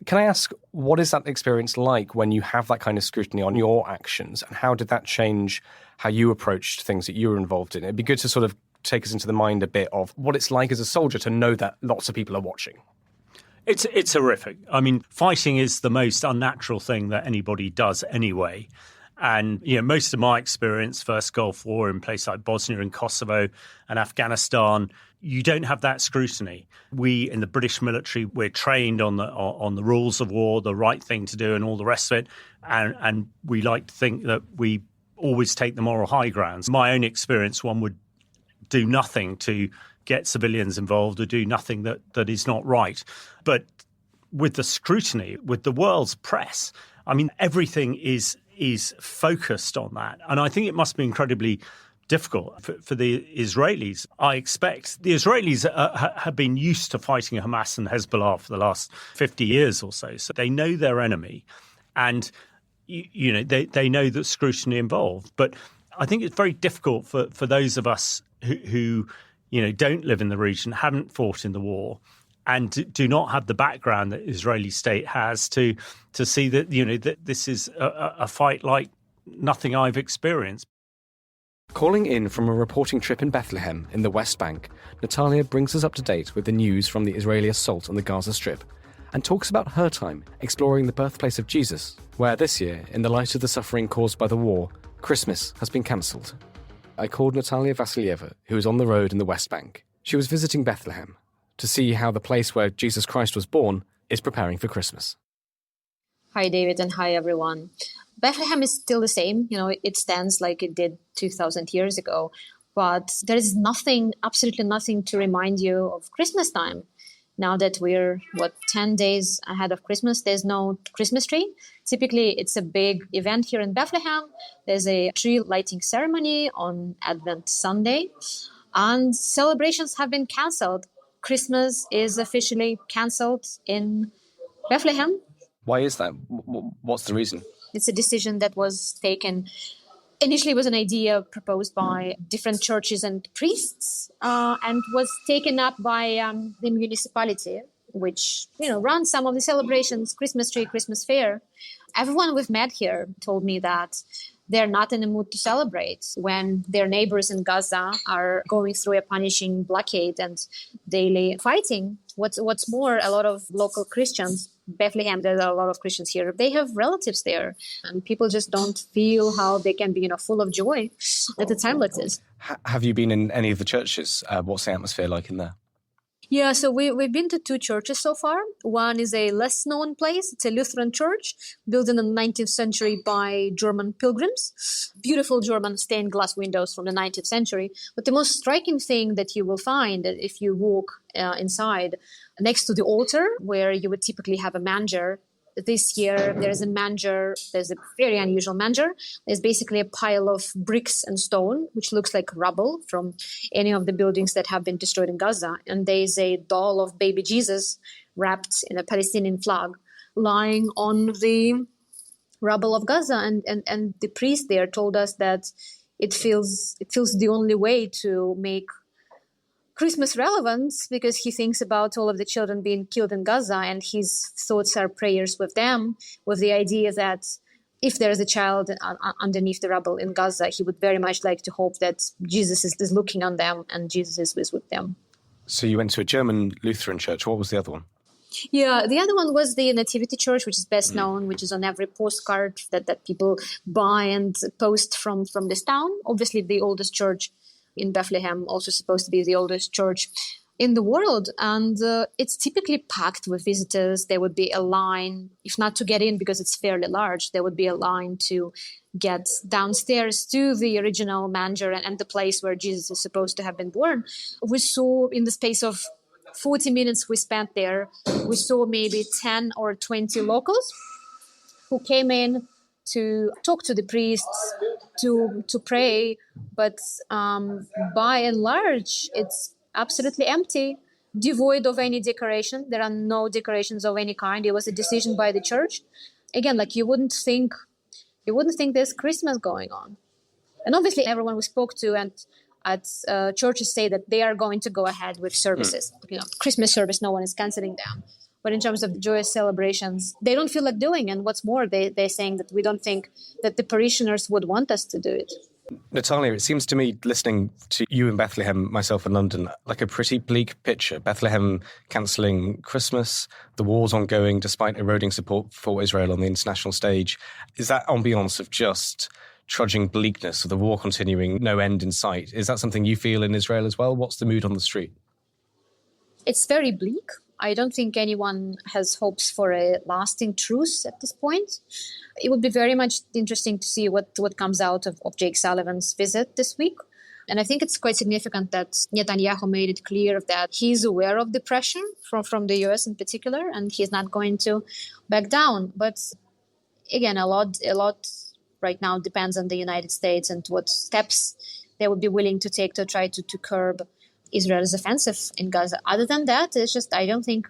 Can I ask, what is that experience like when you have that kind of scrutiny on your actions, and how did that change how you approached things that you were involved in? It'd be good to sort of take us into the mind a bit of what it's like as a soldier to know that lots of people are watching. It's horrific. I mean, fighting is the most unnatural thing that anybody does anyway. And, most of my experience, first Gulf War in places like Bosnia and Kosovo and Afghanistan, you don't have that scrutiny. We in the British military, we're trained on the rules of war, the right thing to do and all the rest of it. And we like to think that we always take the moral high grounds. My own experience, one would do nothing to get civilians involved or do nothing that is not right. But with the scrutiny, with the world's press, I mean, everything is focused on that. And I think it must be incredibly difficult for the Israelis. I expect the Israelis have been used to fighting Hamas and Hezbollah for the last 50 years or so. So they know their enemy. And, they know the scrutiny involved. But I think it's very difficult for those of us who don't live in the region, haven't fought in the war, and do not have the background that the Israeli state has to see that, that this is a fight like nothing I've experienced. Calling in from a reporting trip in Bethlehem in the West Bank, Natalia brings us up to date with the news from the Israeli assault on the Gaza Strip and talks about her time exploring the birthplace of Jesus, where this year, in the light of the suffering caused by the war, Christmas has been cancelled. I called Natalia Vasileva, who was on the road in the West Bank. She was visiting Bethlehem to see how the place where Jesus Christ was born is preparing for Christmas. Hi, David, and hi, everyone. Bethlehem is still the same. It stands like it did 2,000 years ago, but there is nothing, absolutely nothing to remind you of Christmas time. Now that we're, 10 days ahead of Christmas, there's no Christmas tree. Typically, it's a big event here in Bethlehem. There's a tree lighting ceremony on Advent Sunday, and celebrations have been canceled. Christmas is officially canceled in Bethlehem. Why is that? What's the reason? It's a decision that was taken. Initially, it was an idea proposed by different churches and priests, and was taken up by the municipality, which runs some of the celebrations, Christmas tree, Christmas fair. Everyone we've met here told me that they're not in the mood to celebrate when their neighbors in Gaza are going through a punishing blockade and daily fighting. What's more, a lot of local Christians, Bethlehem, there are a lot of Christians here, they have relatives there, and people just don't feel how they can be full of joy at a time like this. Have you been in any of the churches? What's the atmosphere like in there? Yeah, so we've been to 2 churches so far. One is a less known place. It's a Lutheran church built in the 19th century by German pilgrims. Beautiful German stained glass windows from the 19th century. But the most striking thing that you will find if you walk inside, next to the altar, where you would typically have a manger, this year there's a manger, there's a very unusual manger. There's basically a pile of bricks and stone, which looks like rubble from any of the buildings that have been destroyed in Gaza. And there's a doll of baby Jesus wrapped in a Palestinian flag lying on the rubble of Gaza. And the priest there told us that it feels the only way to make Christmas relevant, because he thinks about all of the children being killed in Gaza, and his thoughts are prayers with them, with the idea that if there's a child underneath the rubble in Gaza, he would very much like to hope that Jesus is looking on them and Jesus is with them. So you went to a German Lutheran church. What was the other one? Yeah, the other one was the Nativity Church, which is best known, which is on every postcard that people buy and post from this town. Obviously, the oldest church in Bethlehem, also supposed to be the oldest church in the world. And it's typically packed with visitors. There would be a line, if not to get in because it's fairly large, there would be a line to get downstairs to the original manger and the place where Jesus is supposed to have been born. We saw in the space of 40 minutes we spent there, we saw maybe 10 or 20 locals who came in to talk to the priests, to pray, but by and large, it's absolutely empty, devoid of any decoration. There are no decorations of any kind. It was a decision by the church. Again, you wouldn't think there's Christmas going on. And obviously, everyone we spoke to and at churches say that they are going to go ahead with services. Christmas service, no one is canceling them. But in terms of joyous celebrations, they don't feel like doing. And what's more, they're saying that we don't think that the parishioners would want us to do it. Natalia, it seems to me, listening to you in Bethlehem, myself in London, like a pretty bleak picture. Bethlehem cancelling Christmas, the war's ongoing despite eroding support for Israel on the international stage. Is that ambience of just trudging bleakness, of the war continuing, no end in sight, is that something you feel in Israel as well? What's the mood on the street? It's very bleak. I don't think anyone has hopes for a lasting truce at this point. It would be very much interesting to see what comes out of Jake Sullivan's visit this week. And I think it's quite significant that Netanyahu made it clear that he's aware of the pressure from the US in particular, and he's not going to back down. But again, a lot right now depends on the United States and what steps they would be willing to take to try to curb Israel's offensive in Gaza. Other than that, it's just, I don't think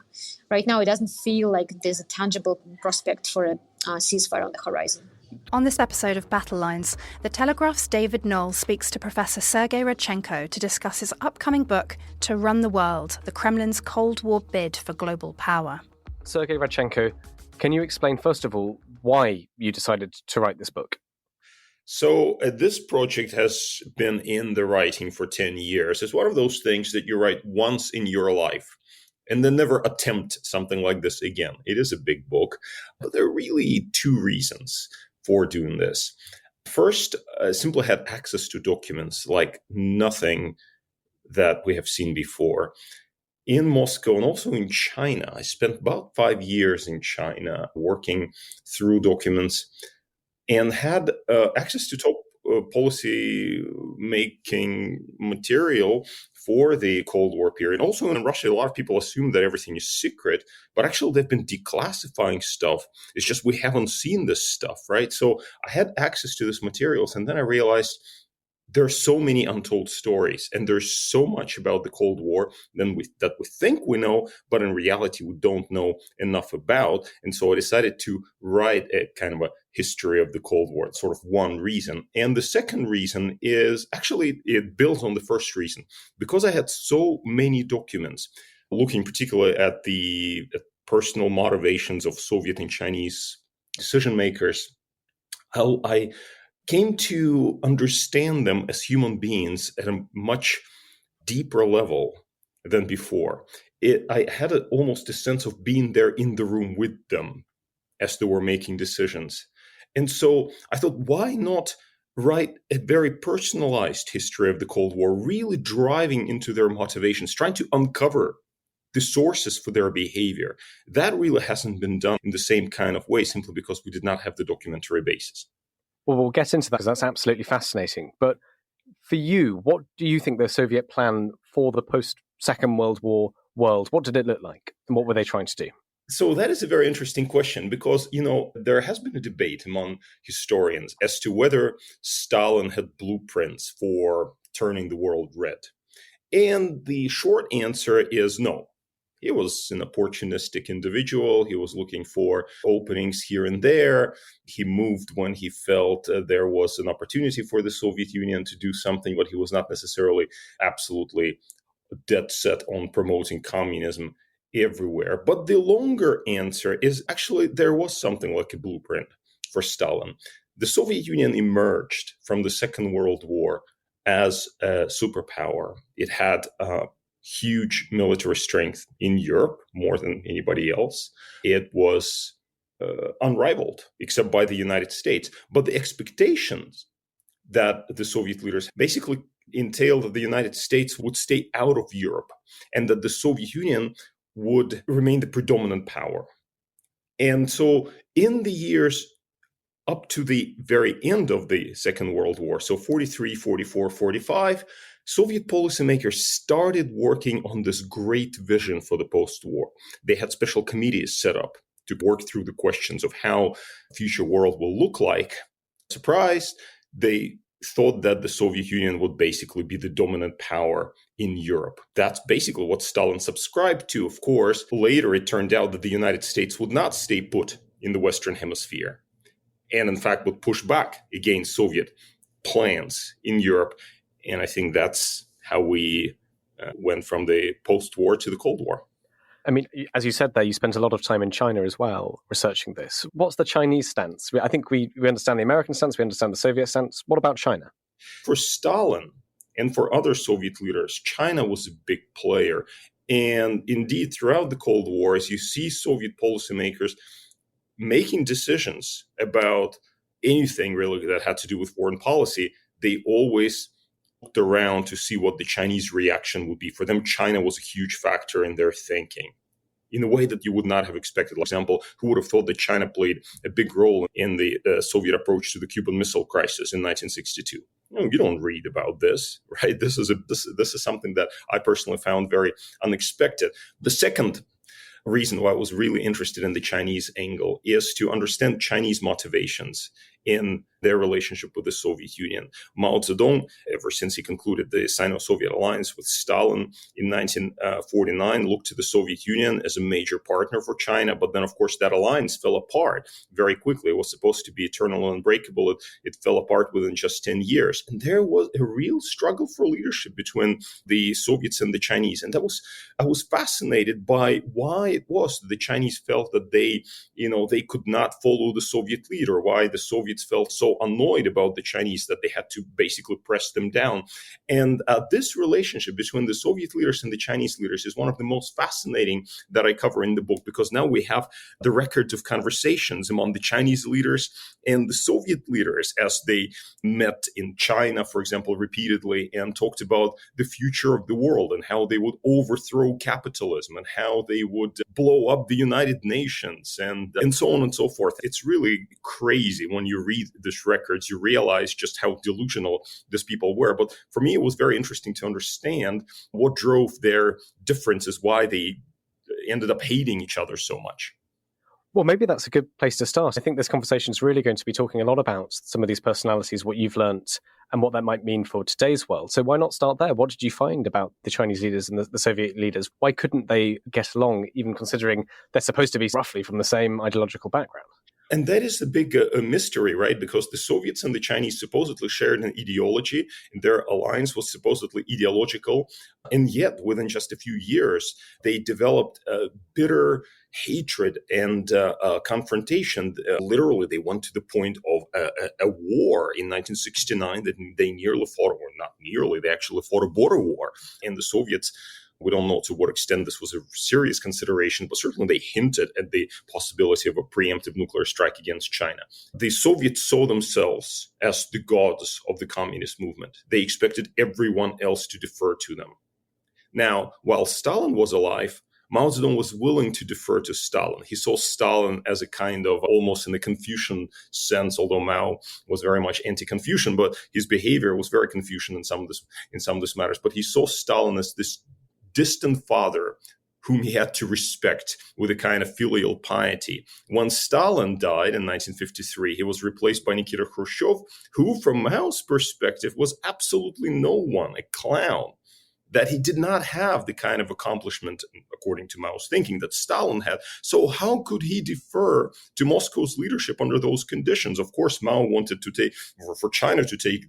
right now it doesn't feel like there's a tangible prospect for a ceasefire on the horizon. On this episode of Battle Lines, The Telegraph's David Knowles speaks to Professor Sergei Radchenko to discuss his upcoming book, To Run the World, the Kremlin's Cold War Bid for Global Power. Sergei Radchenko, can you explain, first of all, why you decided to write this book? So this project has been in the writing for 10 years. It's one of those things that you write once in your life and then never attempt something like this again. It is a big book, but there are really two reasons for doing this. First, I simply had access to documents like nothing that we have seen before. In Moscow and also in China, I spent about 5 years in China working through documents and had access to top policy making material for the Cold War period. Also in Russia, a lot of people assume that everything is secret, but actually they've been declassifying stuff. It's just we haven't seen this stuff, right? So I had access to these materials, and then I realized there are so many untold stories, and there's so much about the Cold War that we think we know, but in reality we don't know enough about. And so I decided to write a kind of a history of the Cold War. It's sort of one reason. And the second reason is actually it builds on the first reason. Because I had so many documents looking particularly at the personal motivations of Soviet and Chinese decision makers, I came to understand them as human beings at a much deeper level than before. I had almost a sense of being there in the room with them as they were making decisions. And so I thought, why not write a very personalized history of the Cold War, really driving into their motivations, trying to uncover the sources for their behavior. That really hasn't been done in the same kind of way, simply because we did not have the documentary basis. Well, we'll get into that because that's absolutely fascinating. But for you, what do you think the Soviet plan for the post-Second World War world, what did it look like? And what were they trying to do? So that is a very interesting question because, there has been a debate among historians as to whether Stalin had blueprints for turning the world red. And the short answer is no. He was an opportunistic individual. He was looking for openings here and there. He moved when he felt there was an opportunity for the Soviet Union to do something, but he was not necessarily absolutely dead set on promoting communism everywhere. But the longer answer is actually there was something like a blueprint for Stalin. The Soviet Union emerged from the Second World War as a superpower. It had huge military strength in Europe, more than anybody else. It was unrivaled, except by the United States. But the expectations that the Soviet leaders basically entailed that the United States would stay out of Europe and that the Soviet Union would remain the predominant power. And so in the years up to the very end of the Second World War, so 43, 44, 45, Soviet policymakers started working on this great vision for the post-war. They had special committees set up to work through the questions of how the future world will look like. Surprise, they thought that the Soviet Union would basically be the dominant power in Europe. That's basically what Stalin subscribed to, of course. Later, it turned out that the United States would not stay put in the Western Hemisphere, and in fact would push back against Soviet plans in Europe. And I think that's how we went from the post-war to the Cold War. I mean, as you said there, you spent a lot of time in China as well, researching this. What's the Chinese stance? I think we understand the American stance, we understand the Soviet stance. What about China? For Stalin and for other Soviet leaders, China was a big player. And indeed, throughout the Cold War, as you see Soviet policymakers making decisions about anything really that had to do with foreign policy, they always looked around to see what the Chinese reaction would be. For them, China was a huge factor in their thinking in a way that you would not have expected. For example, who would have thought that China played a big role in the Soviet approach to the Cuban Missile Crisis in 1962? You don't read about this, right? This is something that I personally found very unexpected. The second reason why I was really interested in the Chinese angle is to understand Chinese motivations in their relationship with the Soviet Union. Mao Zedong, ever since he concluded the Sino-Soviet alliance with Stalin in 1949, looked to the Soviet Union as a major partner for China. But then, of course, that alliance fell apart very quickly. It was supposed to be eternal and unbreakable. It fell apart within just 10 years. And there was a real struggle for leadership between the Soviets and the Chinese. And I was fascinated by why it was that the Chinese felt that they could not follow the Soviet leader, why the Soviets felt so annoyed about the Chinese that they had to basically press them down. And this relationship between the Soviet leaders and the Chinese leaders is one of the most fascinating that I cover in the book, because now we have the records of conversations among the Chinese leaders and the Soviet leaders as they met in China, for example, repeatedly, and talked about the future of the world and how they would overthrow capitalism and how they would blow up the United Nations and so on and so forth. It's really crazy when you read these records. You realize just how delusional these people were. But for me, it was very interesting to understand what drove their differences, why they ended up hating each other so much. Well, maybe that's a good place to start. I think this conversation is really going to be talking a lot about some of these personalities, what you've learnt, and what that might mean for today's world. So why not start there? What did you find about the Chinese leaders and the Soviet leaders? Why couldn't they get along, even considering they're supposed to be roughly from the same ideological background? And that is a big mystery, right? Because the Soviets and the Chinese supposedly shared an ideology, and their alliance was supposedly ideological. And yet, within just a few years, they developed a bitter hatred and confrontation. Literally, they went to the point of a war in 1969 that they nearly fought, or not nearly, they actually fought a border war. And the Soviets, we don't know to what extent this was a serious consideration, but certainly they hinted at the possibility of a preemptive nuclear strike against China. The Soviets saw themselves as the gods of the communist movement. They expected everyone else to defer to them. Now, while Stalin was alive, Mao Zedong was willing to defer to Stalin. He saw Stalin as a kind of, almost in the Confucian sense, although Mao was very much anti-Confucian, but his behavior was very Confucian in some of this matters. But he saw Stalin as this distant father whom he had to respect with a kind of filial piety. When Stalin died in 1953, he was replaced by Nikita Khrushchev, who, from Mao's perspective, was absolutely no one, a clown, that he did not have the kind of accomplishment, according to Mao's thinking, that Stalin had. So how could he defer to Moscow's leadership under those conditions? Of course, Mao wanted to take, for China to take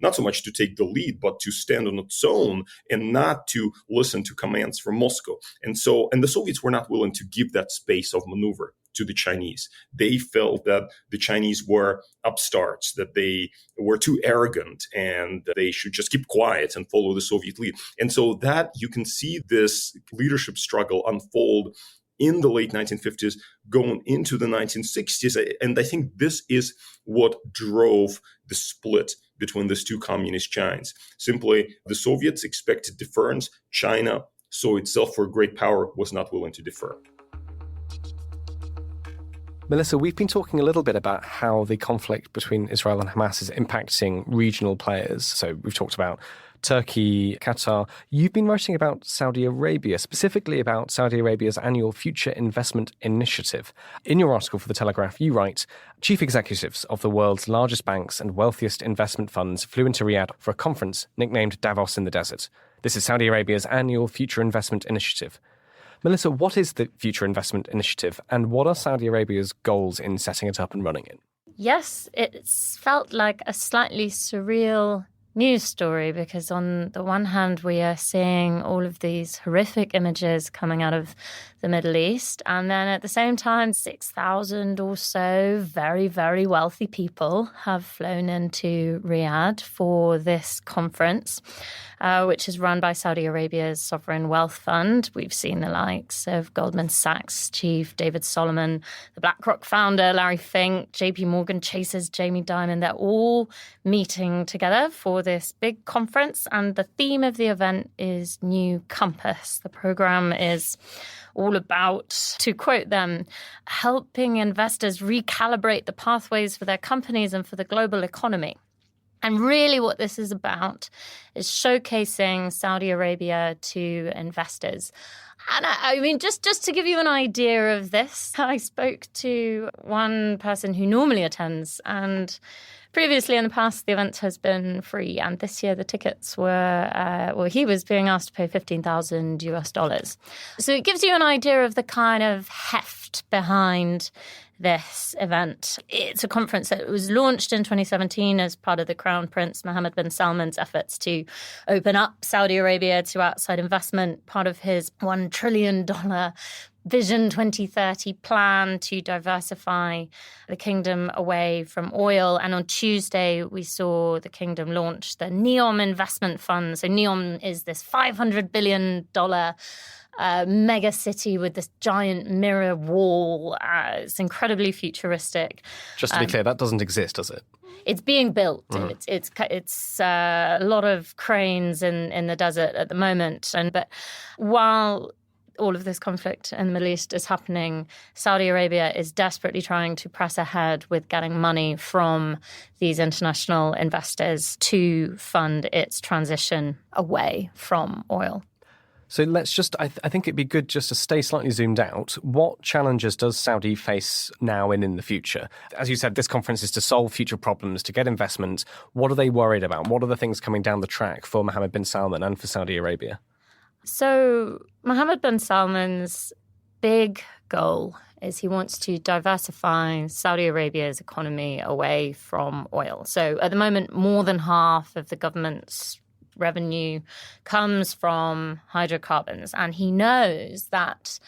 not so much to take the lead, but to stand on its own and not to listen to commands from Moscow. And the Soviets were not willing to give that space of maneuver to the Chinese. They felt that the Chinese were upstarts, that they were too arrogant, and they should just keep quiet and follow the Soviet lead. And so that you can see this leadership struggle unfold in the late 1950s, going into the 1960s. And I think this is what drove the split between these two communist giants. Simply, the Soviets expected deference. China saw itself for a great power, was not willing to defer. Melissa, we've been talking a little bit about how the conflict between Israel and Hamas is impacting regional players. So we've talked about Turkey, Qatar. You've been writing about Saudi Arabia, specifically about Saudi Arabia's annual Future Investment Initiative. In your article for The Telegraph, you write, chief executives of the world's largest banks and wealthiest investment funds flew into Riyadh for a conference nicknamed Davos in the Desert. This is Saudi Arabia's annual Future Investment Initiative. Melissa, what is the Future Investment Initiative, and what are Saudi Arabia's goals in setting it up and running it? Yes, it's felt like a slightly surreal news story, because on the one hand, we are seeing all of these horrific images coming out of the Middle East. And then at the same time, 6,000 or so very, very wealthy people have flown into Riyadh for this conference, which is run by Saudi Arabia's Sovereign Wealth Fund. We've seen the likes of Goldman Sachs chief David Solomon, the BlackRock founder Larry Fink, JP Morgan Chase's Jamie Dimon. They're all meeting together for this big conference. And the theme of the event is New Compass. The program is all about, to quote them, helping investors recalibrate the pathways for their companies and for the global economy. And really what this is about is showcasing Saudi Arabia to investors. And I mean, just to give you an idea of this, I spoke to one person who normally attends, and previously in the past, the event has been free. And this year the tickets were, he was being asked to pay $15,000. So it gives you an idea of the kind of heft behind this event. It's a conference that was launched in 2017 as part of the Crown Prince Mohammed bin Salman's efforts to open up Saudi Arabia to outside investment, part of his $1 trillion Vision 2030 plan to diversify the kingdom away from oil. And on Tuesday, we saw the kingdom launch the NEOM investment fund. So NEOM is this $500 billion mega city with this giant mirror wall. It's incredibly futuristic. Just to be clear, that doesn't exist, does it? It's being built. It's a lot of cranes in the desert at the moment. But while all of this conflict in the Middle East is happening, Saudi Arabia is desperately trying to press ahead with getting money from these international investors to fund its transition away from oil. So let's just, I think it'd be good just to stay slightly zoomed out. What challenges does Saudi face now and in the future? As you said, this conference is to solve future problems, to get investment. What are they worried about? What are the things coming down the track for Mohammed bin Salman and for Saudi Arabia? So Mohammed bin Salman's big goal is he wants to diversify Saudi Arabia's economy away from oil. So at the moment, more than half of the government's revenue comes from hydrocarbons. And he knows that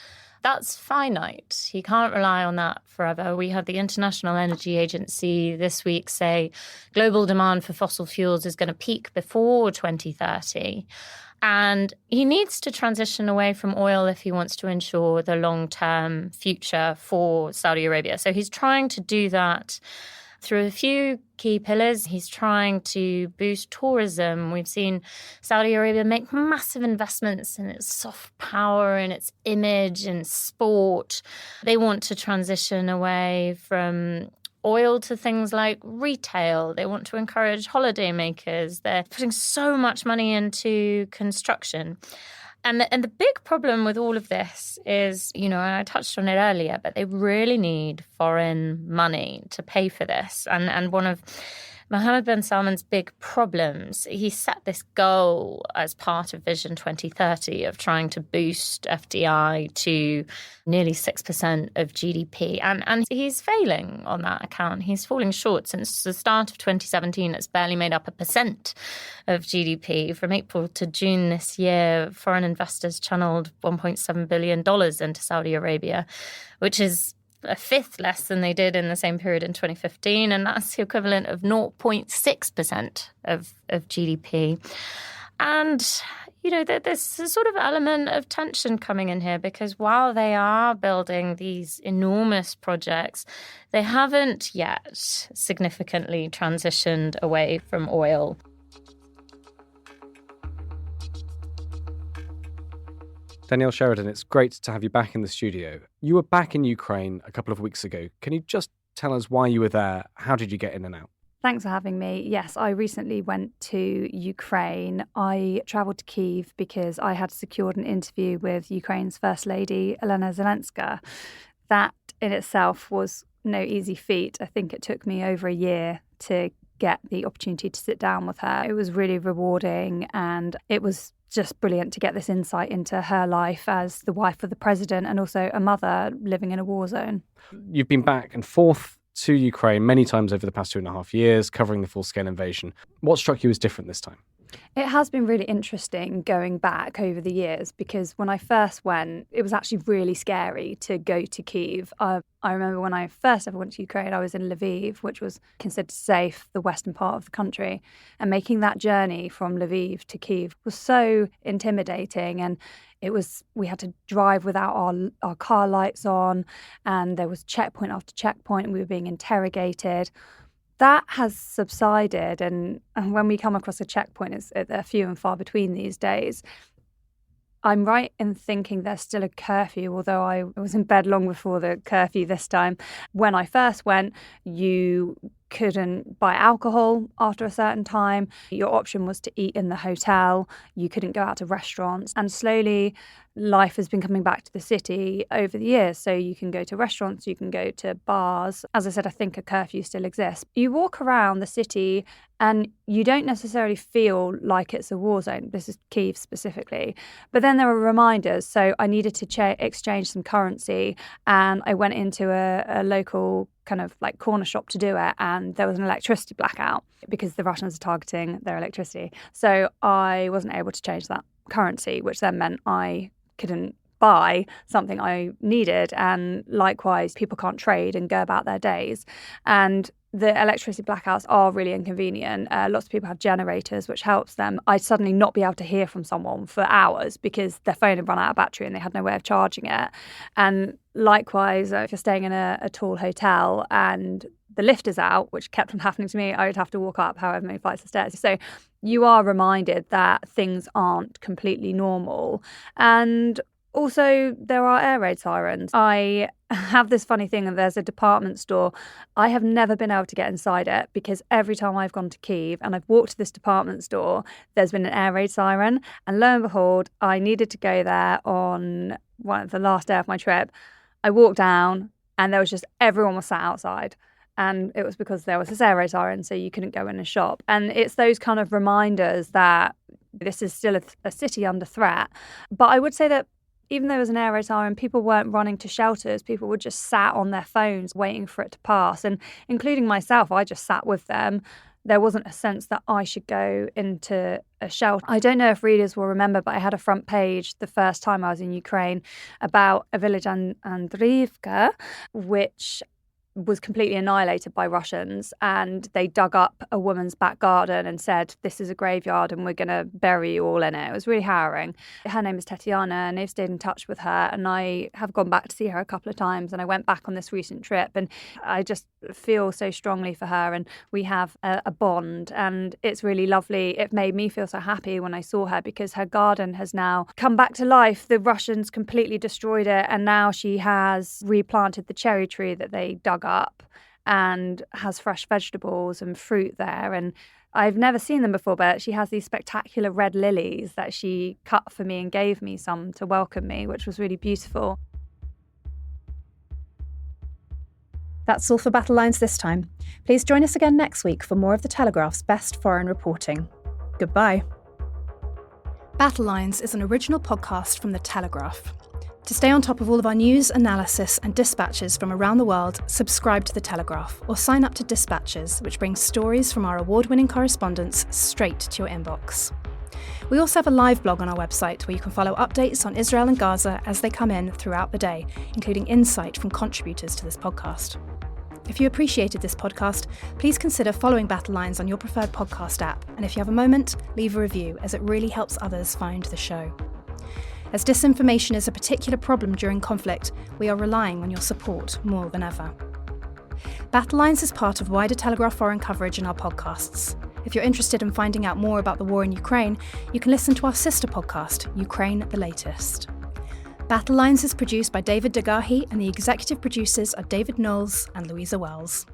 that's finite. He can't rely on that forever. We have the International Energy Agency this week say global demand for fossil fuels is going to peak before 2030. And he needs to transition away from oil if he wants to ensure the long-term future for Saudi Arabia. So he's trying to do that through a few key pillars. He's trying to boost tourism. We've seen Saudi Arabia make massive investments in its soft power, in its image, in sport. They want to transition away from oil to things like retail. They want to encourage holidaymakers. They're putting so much money into construction. And the big problem with all of this is, I touched on it earlier, but they really need foreign money to pay for this. And one of Mohammed bin Salman's big problems, he set this goal as part of Vision 2030 of trying to boost FDI to nearly 6% of GDP. And he's failing on that account. He's falling short. Since the start of 2017, it's barely made up 1% of GDP. From April to June this year, foreign investors channeled $1.7 billion into Saudi Arabia, which is a fifth less than they did in the same period in 2015, and that's the equivalent of 0.6% of GDP. And, there's a sort of element of tension coming in here because while they are building these enormous projects, they haven't yet significantly transitioned away from oil. Danielle Sheridan, it's great to have you back in the studio. You were back in Ukraine a couple of weeks ago. Can you just tell us why you were there? How did you get in and out? Thanks for having me. Yes, I recently went to Ukraine. I travelled to Kyiv because I had secured an interview with Ukraine's First Lady, Elena Zelenska. That in itself was no easy feat. I think it took me over a year to get the opportunity to sit down with her. It was really rewarding, and it was just brilliant to get this insight into her life as the wife of the president and also a mother living in a war zone. You've been back and forth to Ukraine many times over the past 2.5 years, covering the full-scale invasion. What struck you as different this time? It has been really interesting going back over the years because when I first went, it was actually really scary to go to Kyiv. I remember when I first ever went to Ukraine, I was in Lviv, which was considered safe, the western part of the country. And making that journey from Lviv to Kyiv was so intimidating. And we had to drive without our car lights on, and there was checkpoint after checkpoint, and we were being interrogated. That has subsided, and when we come across a checkpoint, they're few and far between these days. I'm right in thinking there's still a curfew, although I was in bed long before the curfew this time. When I first went, you couldn't buy alcohol after a certain time. Your option was to eat in the hotel. You couldn't go out to restaurants. And slowly, life has been coming back to the city over the years. So you can go to restaurants, you can go to bars. As I said, I think a curfew still exists. You walk around the city and you don't necessarily feel like it's a war zone. This is Kyiv specifically. But then there are reminders. So I needed to exchange some currency, and I went into a local kind of like corner shop to do it, and there was an electricity blackout because the Russians are targeting their electricity. So I wasn't able to change that currency, which then meant I couldn't buy something I needed. And likewise, people can't trade and go about their days. And the electricity blackouts are really inconvenient. Lots of people have generators, which helps them. I'd suddenly not be able to hear from someone for hours because their phone had run out of battery and they had no way of charging it. And likewise, if you're staying in a tall hotel and the lift is out, which kept on happening to me, I would have to walk up however many flights of stairs. So you are reminded that things aren't completely normal. And also, there are air raid sirens. I have this funny thing, and there's a department store. I have never been able to get inside it because every time I've gone to Kyiv and I've walked to this department store, there's been an air raid siren. And lo and behold, I needed to go there on the last day of my trip. I walked down and there was just everyone was sat outside. And it was because there was this air raid siren, so you couldn't go in and shop. And it's those kind of reminders that this is still a city under threat. But I would say that even though it was an air raid siren, people weren't running to shelters. People were just sat on their phones waiting for it to pass. And including myself, I just sat with them. There wasn't a sense that I should go into a shelter. I don't know if readers will remember, but I had a front page the first time I was in Ukraine about a village, Andriivka, which was completely annihilated by Russians, and they dug up a woman's back garden and said, this is a graveyard and we're going to bury you all in it. It was really harrowing. Her name is Tatiana, and I've stayed in touch with her, and I have gone back to see her a couple of times, and I went back on this recent trip, and I just feel so strongly for her, and we have a bond, and it's really lovely. It made me feel so happy when I saw her because her garden has now come back to life. The Russians completely destroyed it, and now she has replanted the cherry tree that they dug up and has fresh vegetables and fruit there. And I've never seen them before, but she has these spectacular red lilies that she cut for me and gave me some to welcome me, which was really beautiful. That's all for Battle Lines this time. Please join us again next week for more of the Telegraph's best foreign reporting. Goodbye. Battle Lines is an original podcast from The Telegraph. To stay on top of all of our news, analysis and dispatches from around the world, subscribe to The Telegraph or sign up to Dispatches, which brings stories from our award-winning correspondents straight to your inbox. We also have a live blog on our website where you can follow updates on Israel and Gaza as they come in throughout the day, including insight from contributors to this podcast. If you appreciated this podcast, please consider following Battle Lines on your preferred podcast app, and if you have a moment, leave a review as it really helps others find the show. As disinformation is a particular problem during conflict, we are relying on your support more than ever. Battle Lines is part of wider Telegraph foreign coverage in our podcasts. If you're interested in finding out more about the war in Ukraine, you can listen to our sister podcast, Ukraine the Latest. Battle Lines is produced by David Dagahi, and the executive producers are David Knowles and Louisa Wells.